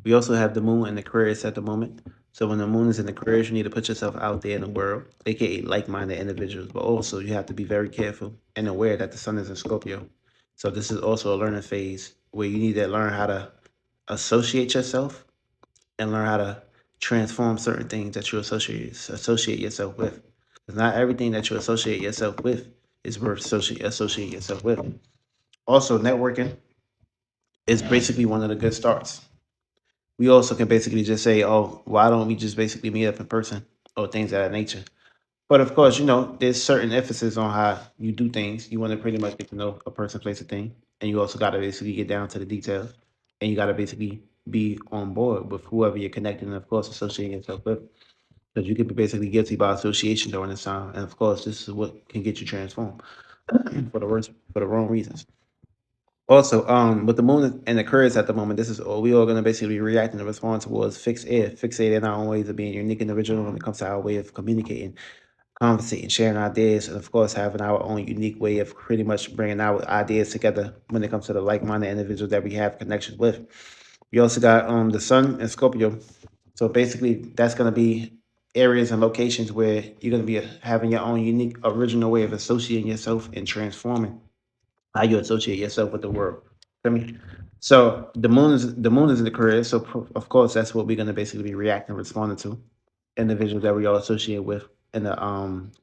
We also have the moon in Aquarius at the moment. So when the moon is in Aquarius, you need to put yourself out there in the world, aka like-minded individuals. But also you have to be very careful and aware that the sun is in Scorpio. So this is also a learning phase where you need to learn how to associate yourself and learn how to transform certain things that you associate yourself with. Because not everything that you associate yourself with is worth associate yourself with. Also, networking is basically one of the good starts. We also can basically just say, oh, why don't we just basically meet up in person or things of that nature? But of course, there's certain emphasis on how you do things. You want to pretty much get to know a person, place, a thing. And you also got to basically get down to the details. And you got to basically be on board with whoever you're connecting and, of course, associating yourself with. Because you could be basically guilty by association during this time. And, of course, this is what can get you transformed for the wrong reasons. Also, with the moon and Aquarius at the moment, this is all we are going to basically react and respond towards fixated in our own ways of being unique individual when it comes to our way of communicating, conversating, sharing ideas, and of course having our own unique way of pretty much bringing our ideas together when it comes to the like-minded individuals that we have connections with. We also got the Sun and Scorpio, so basically that's going to be areas and locations where you're going to be having your own unique, original way of associating yourself and transforming how you associate yourself with the world. I mean, so the moon is in the career. So of course that's what we're gonna basically be reacting, responding to individuals that we all associate with in the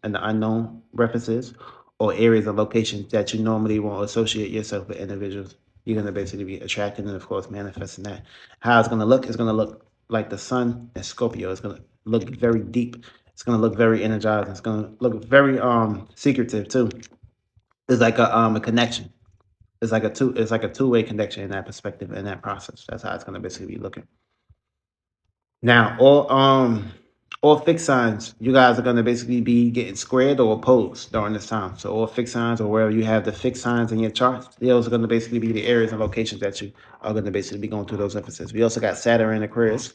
unknown references or areas or locations that you normally won't associate yourself with individuals. You're gonna basically be attracting and of course manifesting that. How it's gonna look is gonna look like the sun and Scorpio. It's gonna look very deep. It's gonna look very energized. It's gonna look very secretive too. It's like a connection. It's like a two-way connection in that perspective, in that process. That's how it's gonna basically be looking. Now, all fixed signs, you guys are gonna basically be getting squared or opposed during this time. So all fixed signs or wherever you have the fixed signs in your charts, those are gonna basically be the areas and locations that you are gonna basically be going through those emphasis. We also got Saturn and Aquarius.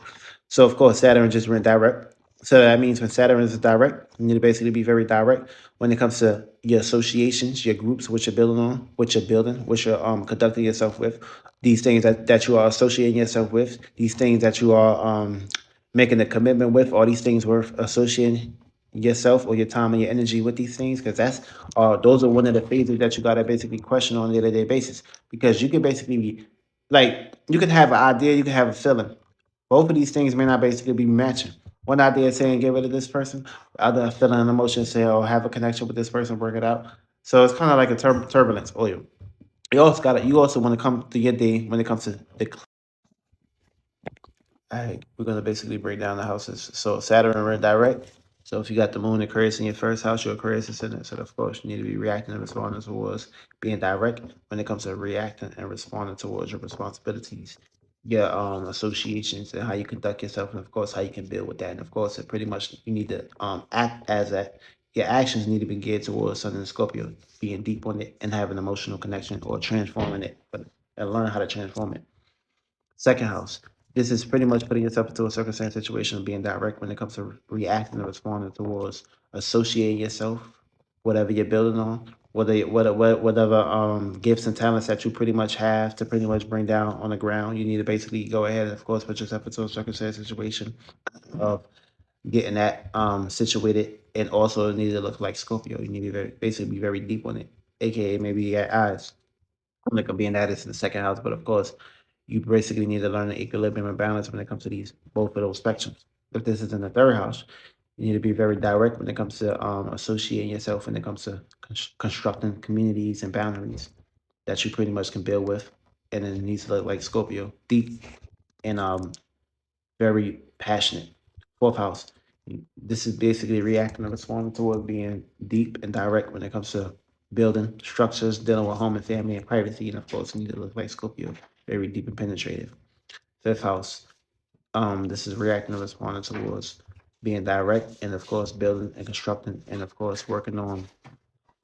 So of course Saturn just went direct. So that means when Saturn is direct, you need to basically be very direct when it comes to your associations, your groups, what you're building on, what you're conducting yourself with, these things that you are associating yourself with, these things that you are making a commitment with, all these things worth associating yourself or your time and your energy with these things, because that's those are one of the phases that you gotta basically question on a day-to-day basis. Because you can basically be like you can have an idea, you can have a feeling. Both of these things may not basically be matching. One idea is saying get rid of this person, the other feeling and emotion say, oh, have a connection with this person, work it out. So it's kind of like a turbulence oil. You also want to come to your day when it comes to the. All right, we're gonna basically break down the houses. So Saturn red direct. So if you got the moon Aquarius in your first house, your Aquarius is in it. So of course you need to be reacting and responding towards being direct when it comes to reacting and responding towards your responsibilities, your associations and how you conduct yourself, and of course how you can build with that. And of course, it pretty much you need to act as that. Your actions need to be geared towards Sun and Scorpio, being deep on it and having emotional connection or transforming it, but and learn how to transform it. Second house. This is pretty much putting yourself into a circumstance situation, being direct when it comes to reacting and responding towards associating yourself, whatever you're building on, whatever gifts and talents that you pretty much have to pretty much bring down on the ground. You need to basically go ahead and, of course, put yourself into a circumstance situation of getting that situated, and also it needs to look like Scorpio. You need to basically be very deep on it, aka maybe you got eyes. Like being that it's in the second house, but of course, you basically need to learn the equilibrium and balance when it comes to these both of those spectrums. If this is in the third house, you need to be very direct when it comes to associating yourself, when it comes to constructing communities and boundaries that you pretty much can build with, and then it needs to look like Scorpio, deep and very passionate. Fourth house. This is basically reacting and responding toward being deep and direct when it comes to building structures, dealing with home and family and privacy, and of course, you need to look like Scorpio, very deep and penetrative. Fifth house. This is reacting and responding towards being direct, and of course, building and constructing, and of course, working on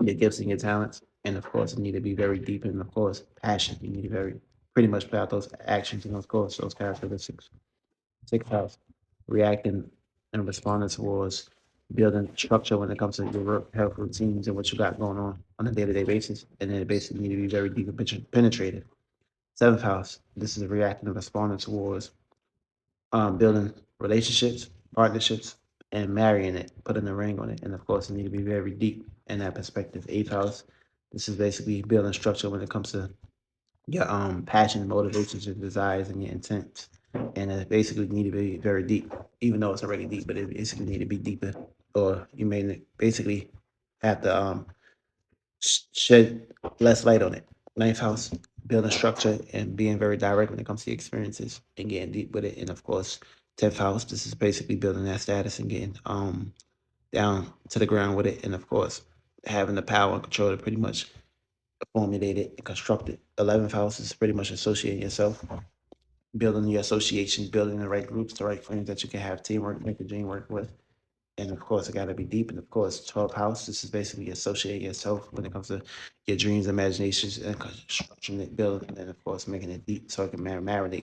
your gifts and your talents, and of course, you need to be very deep and of course, passion. You need to very pretty much put out those actions and of course, those characteristics. Sixth house, reacting and responding towards building structure when it comes to your work, health routines, and what you got going on a day-to-day basis. And then it basically need to be very deep and penetrative. Seventh house, this is reacting and responding towards building relationships, partnerships, and marrying it, putting a ring on it. And of course, it need to be very deep in that perspective. Eighth house, this is basically building structure when it comes to your passion, motivations, your desires, and your intents. And it basically need to be very deep, even though it's already deep, but it basically need to be deeper. Or you may basically have to shed less light on it. Ninth house, building structure and being very direct when it comes to experiences and getting deep with it. And of course, 10th house, this is basically building that status and getting down to the ground with it. And of course, having the power and control to pretty much formulate it and construct it. 11th house is pretty much associating yourself, building your association, building the right groups, the right friends that you can have teamwork, make the dream work with. And of course, it got to be deep. And of course, 12th house, this is basically associating yourself when it comes to your dreams, imaginations, and construction it, building, and of course, making it deep so it can marinate